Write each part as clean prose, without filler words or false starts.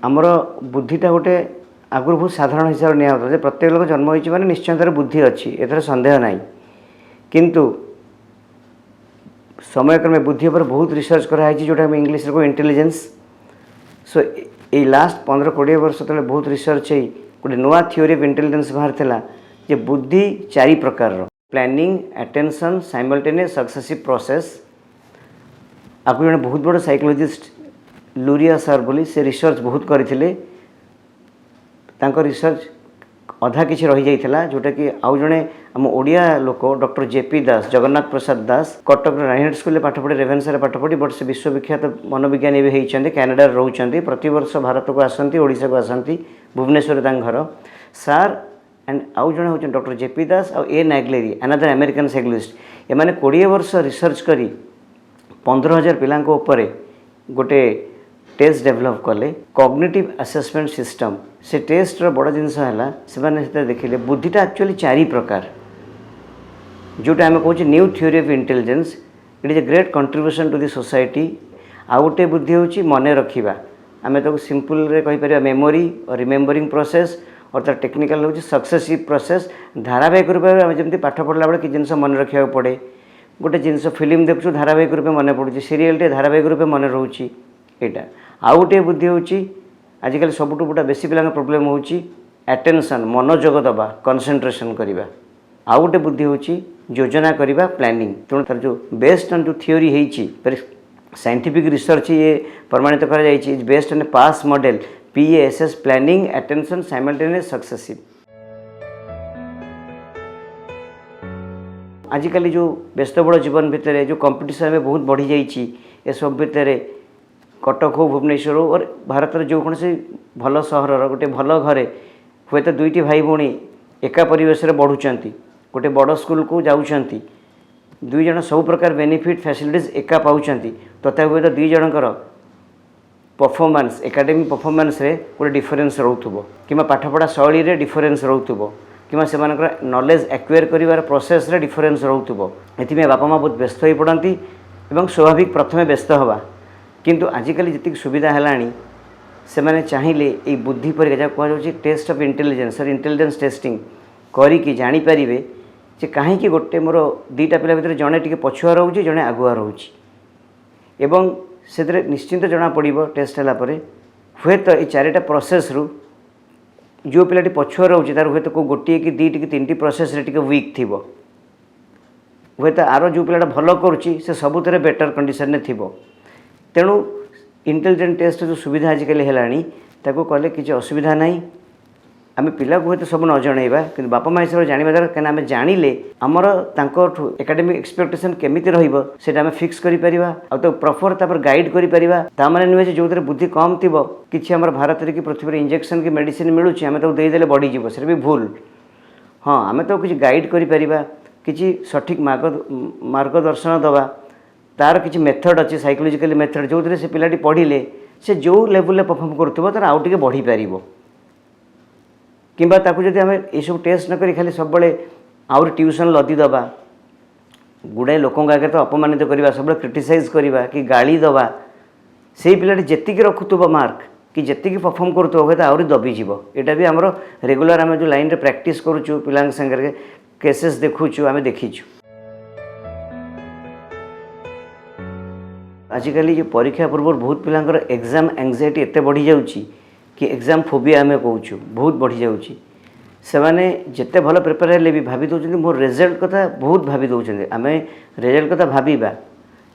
आमर बुद्धिटा गोटे आगुरी बहुत साधारण हिसाब से निया प्रत्येक लोक जन्म होती मैंने निश्चय तार बुद्धि अच्छी एथर सन्देह ना किंतु समयक्रमे बुद्धि पर बहुत रिसर्च कराई जोटा इंग्लीश को इंटेलिजेंस सो ये लास्ट 15-20 वर्ष तले बहुत रिसर्च है गोटे नुआ थ्योरी ऑफ इंटेलिजेंस बाहर थिला जे बुद्धि 4 प्रकार planning attention simultaneous successive process आपको जड़े बहुत बड़ साइकोलॉजिस्ट लुरिया सर बोली से रिसर्च बहुत करथिले रिसर्च अधा किसी रही जाइथिला जोटा कि आउ जड़े आम ओडिया लोक डॉक्टर जेपी दास जगन्नाथ प्रसाद दास कटक रानीहाट स्कूल पाठ पढ़ी रेभेन्सा पाठ पढ़ी बट से विश्वविख्यात मनोविज्ञानी भी होती कैनाडा रोचंती प्रति वर्ष भारत को आसती ओडिशा को आसती भुवनेश्वर घर सार एंड आउ जड़े हूँ डॉक्टर जेपी दास आउ ए नागलेरी अनदर अमेरिकन साइकोलॉजिस्ट एमाने 20 वर्ष रिसर्च करी 15,000 पिलांक उपरे गोटे टेस्ट डेभलप कले कॉग्निटिव असेसमेंट सिस्टम से टेस्ट रो बड़ जिनस है से देखिले बुद्धिटा एक्चुअली 4 प्रकार जोटा आम कहे new theory of intelligence it is a great contribution to the society आउ गोटे बुद्धि हूँ मन रखा आम तो सिंपल रे कहि परिबा मेमोरी और रिमेम्बरिंग प्रोसेस और तार टेक्निकल हूँ सक्सेसिव प्रोसेस धारावाहिक रूप में जमी पाठ पढ़ला बेले कि जिन मन रखा पड़े गोटे जिनस फिल्म देखु धारावाहिक रूप मन पड़ू सीरियल टे धारावाहिक रूप मन रोचे यहाँ आउ गोटे बुद्धि हूँ आजिकल सबुठ गोटा बेसी पिला प्रोब्लेम हूँ अटेंशन मनोजोग दबा कंसंट्रेशन करवा आउ गोटे बुद्धि हूँ योजना करवा प्लानिंग तेणु तार जो बेस्ड ऑन जो थ्योरी है साइंटिफिक रिसर्च ये प्रमाणित कर based on PASS model PASS planning attention simultaneous successive आजिकल जो व्यस्तबहुल जीवन भितर जो कंपटीशन में बहुत बढ़ी जाइए सब भितर कटक हो भुवनेश्वर हो और भारत जो कौन से भल सहर गोटे भल घरे हे तो 2टी भाई भौणी एका परिवेश बढ़ुंट गोटे बड़ स्कूल को जाऊँच 2 जन सब प्रकार बेनिफिट फैसिलिटीज एका पाँच तथा हे तो 2 जनकर परफॉर्मेंस एकेडमिक परफॉर्मेंस रे गोटे डिफरेन्स रोथुबो किमा पाठपढ़ा शैली रे डिफरेन्स रोथुबो किमा सेमानकर नॉलेज एक्वायर करिवार प्रोसेस रे डिफरेन्स रोथुबो एथिमे बापा माँ बहुत व्यस्त हो पड़ती एवं स्वाभाविक प्रथमे व्यस्त हवा किंतु आजिकल जी सुविधा है से मैंने चाहिए ये बुद्धि परीक्षा जहाँ कहुच्छे टेस्ट ऑफ इंटेलिजेंस और इंटेलिजेंस टेस्टिंग करी जानीपारे जे कहीं गोटे मोर 2टा पिला भर जड़े टी पछुआ रोचे जड़े आगुआ रोचे एवं से निश्चिंत जना पड़ो टेस्ट है हे तो ये 4टा प्रोसेस रु जो पिलाटी पछुआ रोचे तार हे तो को गोटे कि 2टी कि 3टी प्रोसेस रे वीक थी हे तो आर जो पिलाटा भल करुच्ची से सबुथ बेटर कंडीशन में थी तेणु इंटेलिजेंट टेस्ट जो सुविधा आजिकल है कले किसी असुविधा ना आम पिला को सब न जनइबा कि बापा माँ हिसाब से जानवा दरकार कहीं आम जानिले आमर एकेडमिक एक्सपेक्टेशन केमिति रहिबो सेटा आम फिक्स करि आ तो प्रॉपर तापर गाइड करि परिबा ता माने नुहे जो बुद्धि कम थी किसी आम भारत रे कि पृथ्वी इंजेक्शन की मेडिसिन मिलूँ आम तो देदेले बढ़ी जीव से भी भूल हाँ आम तो किसी गाइड करि परिबा किसी सठिक मार्गदर्शन दवा तार किसी मेथड अच्छी साइकोलॉजिकल मेथड जो से पिलाटी पढ़िले से जो लेवल परफॉर्म करुव तार आउ टिके बढ़ी पार किंबा ताकू जदि आम सब टेस्ट न करी खाली सब बड़े आउर ट्यूशन लदी दबा गुड़ाए लोकों आगे तो अपमानित करवा सब क्रिटिसाइज करवा कि गाली दबा से पिलाटी जेतिकी रखुव मार्क कि जेतिकी परफॉर्म करुव तो आहरी दबीज यहाँ भी आमर रेगुलर आम जो लाइन रे प्रैक्टिस करुचु पिलांग संगे केसेस देखुचु आम देखीचु आजिकल जो परीक्षा पूर्व बहुत पिलांकर एग्जाम एंग्जाइटी एते बढ़ी जाउची कि एग्जाम फोबिया आम कहूँ बहुत बढ़ी जाऊँगी से मैंने जिते भल प्रिपेयर हेल्ले भी भाभी दौरान मोर रिजल्ट कथा बहुत भाभी दौरान आम रिजल्ट कथा भावा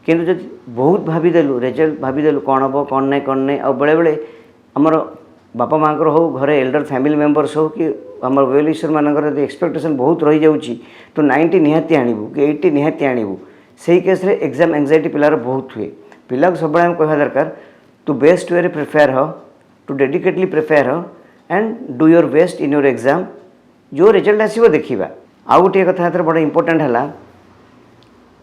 किंतु जब बहुत भावीदेलु रिजल्ट भावीदेलु कौन हम कौन नहीं आ बेले बेले आमर बापा माँ हो घरे एल्डर फैमिली मेम्बर्स हो कि आम वेल विशर मानकर एक्सपेक्टेशन बहुत रही जाऊँगी तो 90 निहाती आणबू कि 80 निहाती आणबू से केस एग्जाम एंग्जाइटी पिलार बहुत हुए पिला को सब कहवा दरकार टू बेस्ट वे प्रिपेयर हो टू डेडिकेटली प्रिपेयर हो and do your best in your exam जो रिजल्ट आसो देखा आउ गोटे कथा बड़ा इंपोर्टेंट है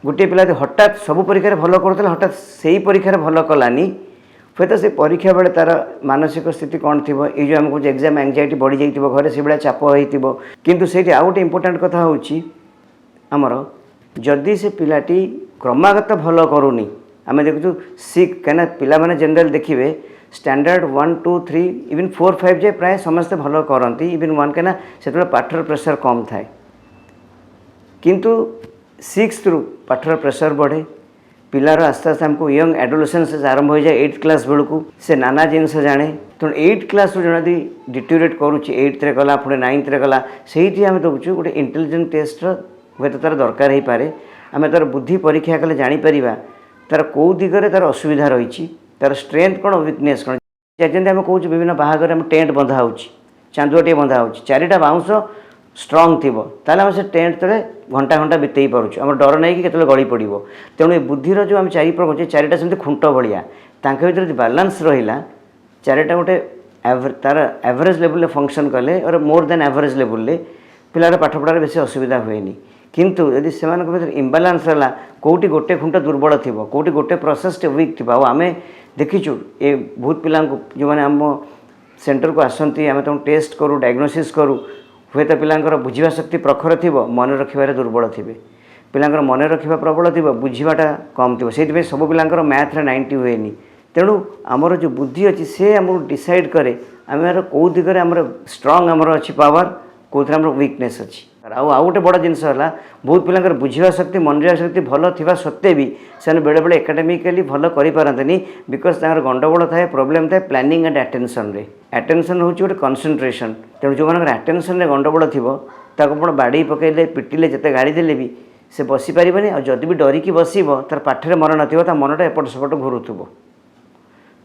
गोटे पिला हठात सब परीक्षा भल करूला हठात से ही परीक्षा भल कलानी हे तो से परीक्षा बेले तार मानसिक स्थिति कौन थी ये जो आम कहे एग्जाम एंग्जाइटी बढ़ी जाइए घरे से भाया चाप हो किंतु से आउ गोटे इंपोर्टेंट कथा हूँ आमर जदि से पिलाटी क्रमागत भल करूनी आम देखु सिक कहीं पिला माने जनरल देखिए स्टैंडर्ड 1 2 3 इवन 4 5 जे प्राय समस्ते भल करती इवन 1 के ना से पाठर प्रेसर कम थाए किंतु 6 रु पाठर प्रेसर बढ़े पिलार आस्ते आस्ते हमको यंग एडोलेसेंस आरंभ हो जाए 8 क्लास बेलू से नाना जिनस जाने तेणु 8 क्लास जन डिटोरेट करुच्ची 8th गला पुणे 9th गला से आम दूसरे गोटे इंटेलिजेंट टेस्ट हे तो तार दरकार हो पाए आम तार बुद्धि परीक्षा कले जापर तार कौ दिगरे तार असुविधा रही तार स्ट्रेंथ कौन वीकनेस कौन जमी आम कौच विभिन्न बाहागर में टेंट बंधा हो चांदुआटे बंधा हो 4टा बाउंस स्ट्रंग थी ताल आम से टेंट तले घंटा घंटा बीतई पार्छ आम डर नहीं कि केतले गली पड़ो तेणु ये बुद्धिर जो आम चारि प्रकार 4टा सेमती खुंट भाया भर बालांस रहा 4टा गोटे तार एवरेज लेवल फंक्शन कले और मोर देन एवरेज लेवल पिलार पाठ पढ़ार बेसी असुविधा हुए किंतु यदि से भर इम्बालांस है कौटी गोटे खुंट दुर्बल थी कौटी गोटे प्रोसेस वीक थी आम देखीचु ये बहुत पिला जो मैंने आम सेंटर को आसती आम तुम टेस्ट करूँ डायग्नोसिस करूँ हुए तो पिलांकर बुझा शक्ति प्रखर थी मन रखिबार दुर्बल थे पिलांकर मन रखा प्रबल थी बुझाटा कम थी से सब पिलांकर मैथ रे 90 हुए तेणु आमर जो बुद्धि अच्छी से आमको डिसाइड करे आम कौ दिगरे आमर स्ट्रंग आमर अच्छी पावर कौन आम वीकनेस अच्छी आउ गोटे बड़ जिनस है बहुत पिलांकर बुझा शक्ति मन रहा शक्ति भल थी सत्वे भी से बेले बेले एकाडेमिकली भल करें बिकज गंडगोल थाए प्रोब्लेम थाए प्लानिंग एंड अटेंशन रे अटेंशन हूँ गोटे कनसेंट्रेशन तेणु जो मानक अटेंशन रे गंडगोल थी बाड़ी पकड़े पिटिले जिते गाड़ी देले भी से बसी पारे और जदि भी डरिकी बसब तार पाठे मन ना मनटा एपट सेपट घूरुव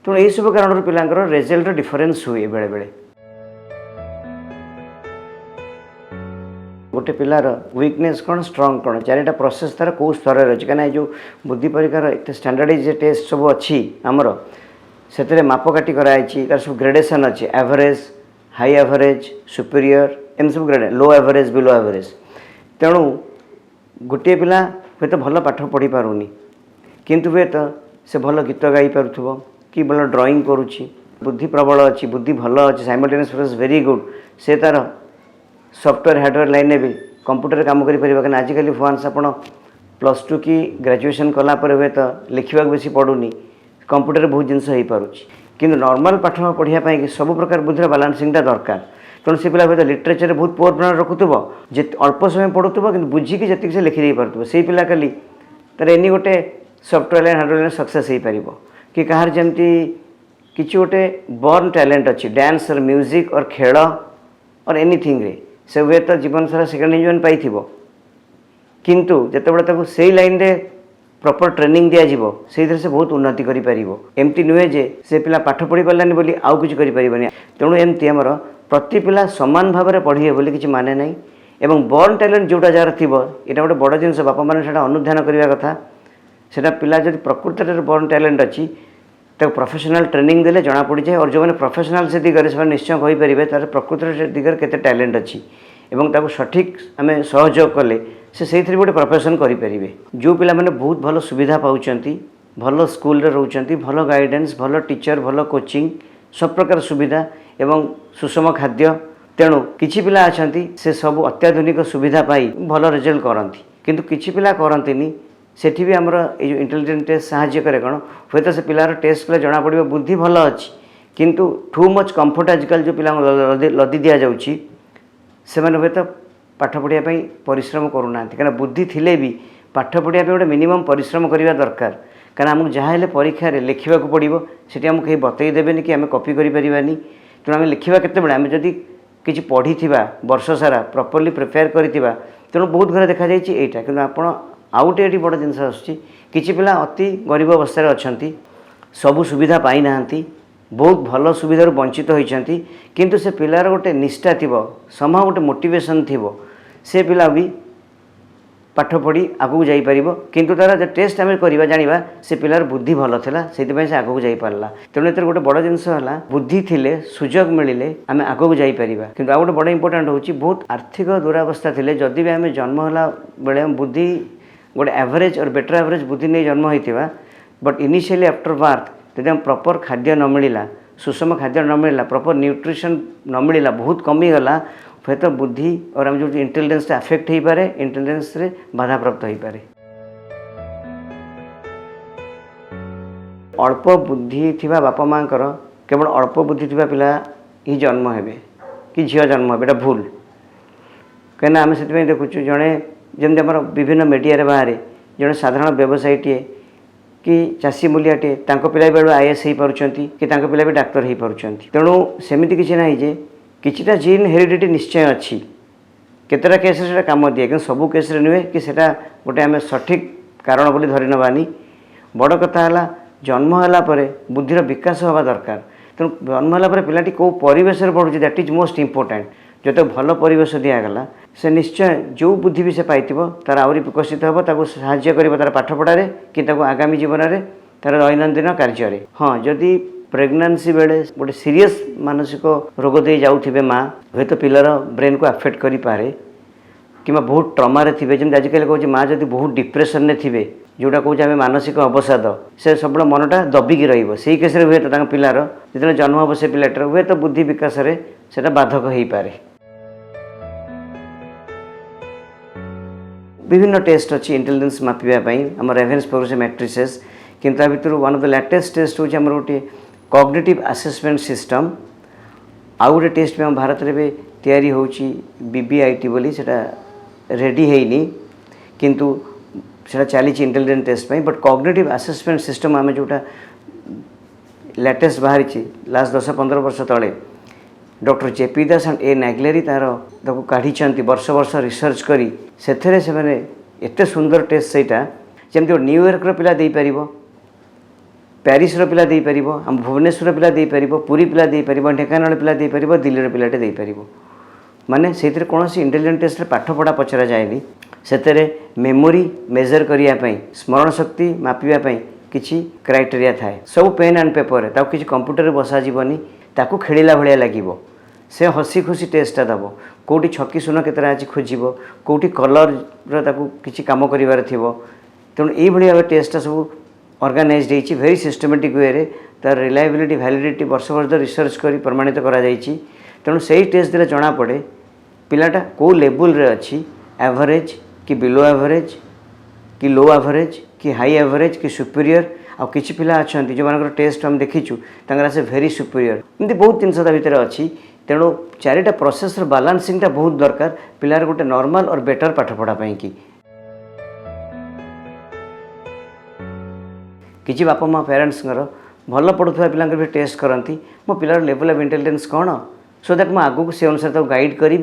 तेणु यही सब कारण पिलांकर रिजल्ट डिफरेन्स हुए बेले बेले गोटे पिलार वीकनेस कौन स्ट्रंग कौन 4टा प्रोसेस तार कौ स्तर अच्छी कहीं जो बुद्धि परीक्षार एत स्टैंडर्डाइज टेस्ट सब अच्छी आमर से मापकाठी कराई तार सब ग्रेडेसन अच्छी एवरेज हाई एवरेज सुपीरियर एम सब grade low average below average तेणु गोटे पिला हे तो भल पाठ पढ़ी पारुनी किंतु हे तो से भल गीत गाई पारुथबो कि भल ड्राइंग करुच्ची बुद्धि प्रबल अच्छी बुद्धि भल अच्छी साइमल्टेनियस प्रोसेस वेरी गुड से तार सॉफ्टवेयर हार्डवेयर लाइन में भी कंप्यूटर काम कर कहीं आजिकल वन्स आप +2 की ग्रेजुएशन कलापर हुए तो लिखा बेसी पड़ूनी कंप्यूटर बहुत जिनस हो पारुची किंतु नॉर्मल पाठ पढ़ाई सब प्रकार बुद्धिर बालांसिंगटा दरकार तेणु से पिला हूँ लिटरेचर बहुत पुअर प्लान रखुव अल्प समय पढ़ुव कि बुझिकी जी से लिखिदे पार्थ से पिला खाली तार एनी गोटे software line hardware line success हो पार कि कहार जमती किसी गोटे बर्न टैलेंट अच्छी डांस और म्यूजिक और खेल और एनीथिंग रे से हुए तो जीवन सारा सेकेंड डिविजन पाई किंतु जितेबाला से लाइन रे प्रॉपर ट्रेनिंग दिज्व से से बहुत उन्नति करमती नुहे जे से पिला पाठ पढ़ी पारानी बोली आउ किसी करें तेणु एमती आमर प्रति पिला समान भाव में पढ़े बोली किसी माने ना एवं बर्न टैलेंट जोटा जार थी यहाँ गोटे बड़ जिन बापा मैंने अनुधान करने कथा से पिला जब प्रकृत में बर्न टैलेंट अच्छी प्रोफेशनल ट्रेनिंग देले जना पड़ जाए और जो मैंने प्रोफेशनल से दिगरे से निश्चय कहींपारे तार प्रकृत दिगरे केते टैलेंट अच्छी एवं ताको सठिक आम सहयोग कले से गोटे प्रोफेशन करें जो पिला माने बहुत भल सुविधा पाँच भल स्कूल रोच भल गाइडेंस भल टीचर भल कोचिंग सब प्रकार सुविधा एवं सुषम खाद्य तेणु किछि पिला अच्छा से सब अत्याधुनिक सुविधा पाई भल रिजल्ट करती किंतु किछि पिला करती सेठी भी आमर ये इंटेलिजेंट टेस्ट साहाय्य करे कौन हे तो से पिलार टेस्ट कले जना पड़ो बुद्धि भल अच्छी किंतु टू मच कंफर्ट आजिकल जो पिला लदी दि जाऊँगी से हे तो पाठ पढ़ाई परिश्रम करूना कहीं बुद्धि थिले भी पाठ पढ़ाई गोटे मिनिमम परिश्रम करवा दरकार कहीं आमको जहाँ परीक्षा लिखा पड़ो से आमको कहीं बतई देवे कि आम कॉपी करें तेणु आम लिखा केतबेले आम जदि किसी पढ़ी वर्ष सारा प्रॉपर्ली प्रिपेयर करथिबा तेणु बहुत घर देखा जाइए यहाँ कि आप आउ गोटे ये बड़ जिनस आसी पिला अति गरीब अवस्था अच्छा सबू सुविधा पाई ना बहुत भल सुविधार वंचित होती किंतु से पिलार गोटे निष्ठा थी समाह गोटे मोटिवेशन थी से पिला भी पाठ पढ़ी आगू जापर किंतु तार जो टेस्ट आम करवा जाना से पिलार बुद्धि भल था से आगू जापारा तेणु ये गोटे बड़ जिनस है बुद्धि थिले सुजोग मिले आम आगू जापर कि आ गोटे बड़ इंपोर्टाट हूँ बहुत आर्थिक दुरावस्था थे जदि भी आम जन्म है बेले बुद्धि गोटे एवरेज और बेटर एवरेज बुद्धि नहीं जन्म होता बट इनिशियली आफ्टर बर्थ जब आम प्रॉपर खाद्य न मिलला सुषम खाद्य न मिलला प्रॉपर न्यूट्रिशन न मिलला बहुत कमीगला हे तो बुद्धि और आम जो इंटेलिजेंस अफेक्ट हो पाए इंटेलिजेंस रे बाधा प्राप्त हो पाए अल्प बुद्धि थिबा बापा माँकर केवल अल्प बुद्धि थिबा पिला ही जन्म हेबे कि झील जन्म हेबे एटा भूल कहीं आम से देखुँ जड़े जमी आम विभिन्न मीडिया बाहर जड़े साधारण व्यवसायीटे कि चाषी मूलियाटे पिला भी आईएएस हो पार्टी कि पिला भी डाक्तर हो पार्टी तेणु सेमती किसी ना जे किछिटा जीन हेरिडिटी निश्चय अच्छी केतटा केस काम दिए कि सबू केस नुहे कि सेटा गोटे आम सठिक कारण बोली धरी नबानी बड़ कथा है जन्म है बुद्धिर विकास हवा दरकार तेणु जन्म है पिलाटी कौ परिवेश बढ़ुଛି दैट इज मोस्ट इम्पोर्टाट जो भल परिवेश दिगला से निश्चय जो बुद्धि भी से पाई तार आहरी विकसित हम तार साहाय्य कर तार पाठपढ़े कि आगामी जीवन में तार दैनंदिन कार्य हाँ जदि प्रेगनेंसी बेले गोटे सीरीयस मानसिक रोग दे जाऊे माँ हूँ तो पिलार ब्रेन को अफेक्ट करें कि बहुत ट्रमा थे जमी आजिकल कहूँ माँ जब बहुत डिप्रेशन में थे जोटा कौच आम मानसिक अवसाद से सब मनटा दबिकी रही केस हुए तो पिलार जो जन्म हम से पिलाटर हुए तो बुद्धि विकास से बाधक हो पारे। विभिन्न टेस्ट अच्छी इंटेलिजेंस मापिवाई आम रेवेन्सपुर से मैट्रिसेस किंतु भितर one of the latest test हूँ आम गोटे कॉग्निटिव असेसमेंट सिस्टम आउ गोटे टेस्ट भी आम भारत में तैयारी होची बीबीआईटी बोली सेटा रेडी है किंतु सेटा चली इंटेलिजेंट टेस्ट पे बट कॉग्निटिव असेसमेंट सिस्टम आम जोटा लेटेस्ट बाहरी लास्ट 10-15 वर्ष तले डॉक्टर जेपी दास एंड ए नागलेरी तार काढ़ी वर्ष वर्ष रिसर्च करी से एते सुंदर टेस्ट सेटा जमी न्यूयॉर्क पिला दे पार प्यारिस पिला दे पार आम भुवनेश्वर पिला दे पार पुरी पिला दे पार ढेंकानाल पिला दे पार दिल्ली पिलाटे दे पार माने से कौन इंटेलिजेंट टेस्ट पाठ पढ़ा पचरा जाए से मेमोरी मेजर करने स्मरण शक्ति मापिवाई किसी क्राइटेरिया थाए सब पेन एंड पेपर ताको किसी कंप्यूटर बसाजीवनी ताको खेला भाया लगे से हसी खुशी टेस्टा दब कौटी छकी सुन केतरा आज खोजब कौटी कलर किसी कम कर तेणु ये टेस्टा सब ऑर्गेनाइज्ड होती वेरी सिस्टमेटिक वे तार रिलायबिलिटी वैलिडिटी वर्ष वर्ष रिसर्च कर प्रमाणित करा तेणु से ही टेस्ट देले जना पड़े पिलाटा को लेवल रे अच्छी एवरेज कि बिलो एवरेज कि लो एवरेज कि हाई एवरेज कि सुपीरियर आ किसी पिला अच्छा जो मान टेस्ट हम देखीचु से भेरी सुपीरियर एमती बहुत जिन भितर अच्छी तेणु चारिटा प्रोसेस बालांसिंगटा बहुत दरकार पिलार गोटे नॉर्मल और बेटर पाठपढ़ापी किसी बापा माँ पेरेंट्स भल पढ़ुवा पिला भी टेस्ट करती मो पिलार लेवल ऑफ इंटेलिजेंस कौन सो दैट मुझे आगू से अनुसार गाइड करी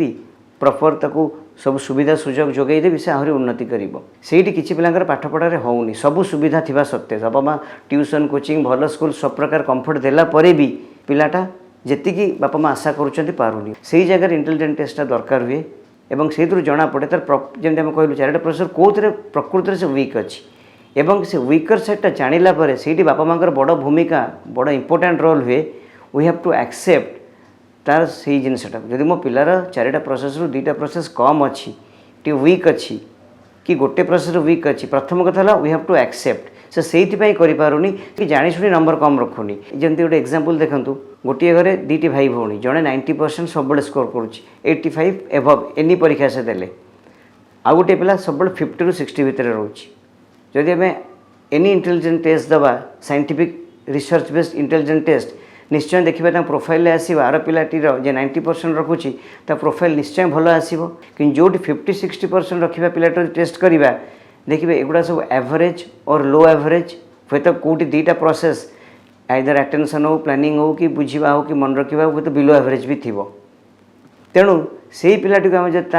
प्रॉपर ताकू सब सुविधा सुजोग जोगेदेवी से आहरी उन्नति करी किसी पिलांकर पाठपढ़ारे होनी सब सुविधा थिबा सत्ते बापा माँ ट्यूशन कोचिंग भल स्कूल सब प्रकार कंफर्ट देला परे भी पिलाटा जेतिकी बापा माँ आशा करुँच पारुनी से जगह इंटेलिजेंट टेस्टा दरकार हुए और से जना पड़े तार जमी आम कहलु चारिटा प्रोसेसर कौन प्रकृति से वीक अच्छी एवं से वीकर साइडटा जानिला परे से बापा माँ बड़ भूमिका बड़ इंपोर्टाट रोल हुए वी हैव टू एक्सेप्ट तार से जिनसटा जदि मो पिलार चारिटा प्रोसेस रु दुईटा प्रोसेस कम अच्छी टी वीक अच्छी कि गोटे प्रोसेस वीक अच्छी प्रथम कथा है वी हैव टू एक्सेप्ट से करें कि जाशुणी नंबर कम रखुनी जमी गोटे एग्जांपल देखूँ गोटे घरे दीटी भाई भौणी जड़े 90% सब स्कोर कर 85 एभव एनी परीक्षा से देले आउ गोटे पिला सब 50 ରୁ 60 भितर रोच जदि आम एनी इंटेलिजेंट टेस्ट दबा scientific research based intelligent test निश्चय देखा प्रोफाइल आसो आर पिलाटीर जे 90% रखुची प्रोफाइल निश्चय भल आसो कि जो 50-60% रखा पिलाटर टेस्ट करवा देखिए एगुड़ा सब एवरेज और लो एवरेज हे तो कौटी दुईटा प्रोसेस आइदर अटेंशन हो प्लानिंग हो कि बुझा हो कि मन रखा हो तो बिलो एवरेज भी थी तेणु से पिलाटी आम जब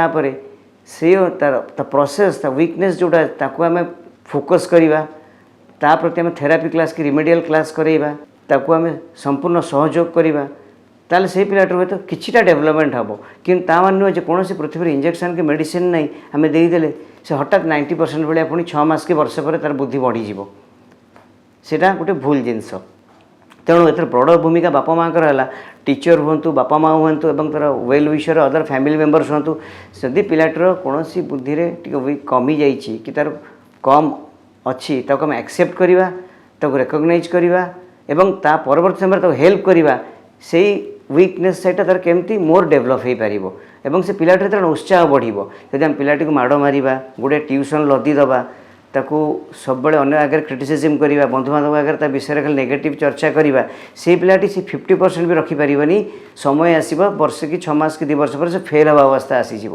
से तार प्रोसेस वीकनेस जोड़ा ताको आम फोकस करवा ता प्रति आम थेरापी क्लास कि रिमेडियल क्लास करवा ताको आम संपूर्ण सहयोग करवा ताले से पिलाटर हुए तो किछिटा डेवलपमेंट हम कि मान नुहे कौन पृथ्वी इंजेक्शन कि मेडिसिन नहीं आम देदेले से हठात 90% भाया पुणी 6 मास कि वर्ष पर तार बुद्धि बढ़ीज सेटा गोटे भूल जिनस तेणु एथर बड़ भूमिका बापा माँ है टीचर हूँ बापा माँ हूँ और तार well wisher other family members हूँ जदि पिलाटर कौन बुद्धि टी कमी जाइए कि तार कम अच्छी ताको आम एक्सेप्ट करवा ताको रिकग्नाइज करवा एवं ता परवर्ती समय ताको हेल्प करवा से वीकनेस सैटा तार केमती मोर डेभलप हो पार एवं से पिलाटर तरह उत्साह बढ़ जदि आम पिलाटी को माड़ मारिबा गोटे ट्यूशन लदी दबा ताकू सब अन्य आगे क्रिटिसिजम करवा बंधुबांधव आगे ता विषय खाली नेगेटिव चर्चा करवा से पिलाटी सी 50% भी रखिपार समय आसब वर्ष कि 6 मास कि 2 वर्ष पर से फेल हवा अवस्था आसीज।